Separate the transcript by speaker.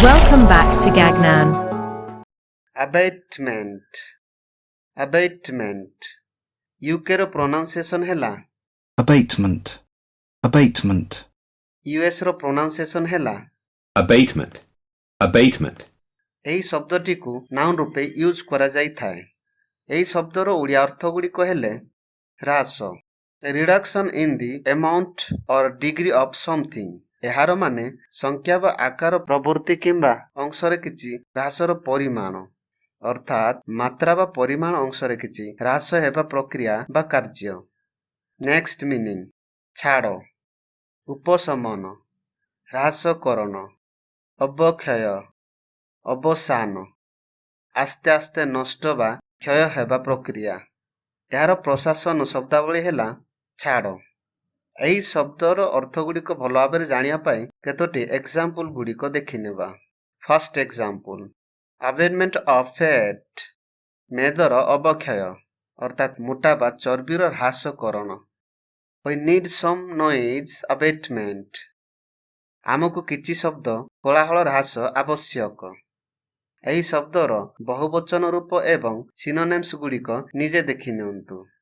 Speaker 1: Welcome back to GAGNAN.
Speaker 2: Abatement. Abatement. UK row pronunciation हैला
Speaker 3: Abatement. Abatement.
Speaker 2: US रो pronunciation हैला
Speaker 4: Abatement. Abatement.
Speaker 2: ଏହି ଶବ୍ଦଟିକୁ noun ରୂପେ use କରାଯାଇଥାଏ। ଏହି ଶବ୍ଦର ଓଡ଼ିଆ ଅର୍ଥ ଗୁଡ଼ିକ ହେଲେ ହ୍ରାସ, reduction in the amount or degree of something. ଏହାର ମାନେ ସଂଖ୍ୟା ବା ଆକାର ପ୍ରବୃତ୍ତି କିମ୍ବା ଅଂଶରେ କିଛି ହ୍ରାସର ପରିମାଣ, ଅର୍ଥାତ୍ ମାତ୍ରା ବା ପରିମାଣ ଅଂଶରେ କିଛି ହ୍ରାସ ହେବା ପ୍ରକ୍ରିୟା ବା କାର୍ଯ୍ୟ। ନେକ୍ସଟ ମିନିଂ ଛାଡ଼, ଉପଶମନ, ହ୍ରାସକରଣ, ଅବକ୍ଷୟ, ଅବସାନ, ଆସ୍ତେ ଆସ୍ତେ ନଷ୍ଟ ବା କ୍ଷୟ ହେବା ପ୍ରକ୍ରିୟା। ଏହାର ପ୍ରଶାସନ ଶବ୍ଦାବଳୀ ହେଲା ଛାଡ଼। ଏହି ଶବ୍ଦର ଅର୍ଥଗୁଡ଼ିକ ଭଲ ଭାବରେ ଜାଣିବା ପାଇଁ କେତୋଟି ଏକ୍ସାମ୍ପଲ ଗୁଡ଼ିକ ଦେଖିନେବା। ଫାର୍ଷ୍ଟ ଏକ୍ସାମ୍ପଲ, ଆବେଟମେଣ୍ଟ ଅଫ୍ ଫ୍ୟାଟ୍, ମେଦର ଅବକ୍ଷୟ ଅର୍ଥାତ୍ ମୋଟା ବା ଚର୍ବିର ହ୍ରାସକରଣ। We need some noise abatement. ଆମକୁ କିଛି ଶବ୍ଦ କୋଳାହଳ ହ୍ରାସ ଆବଶ୍ୟକ। ଏହି ଶବ୍ଦର ବହୁବଚନ ରୂପ ଏବଂ ସିନୋନିମ୍ସ ଗୁଡ଼ିକ ନିଜେ ଦେଖିନିଅନ୍ତୁ।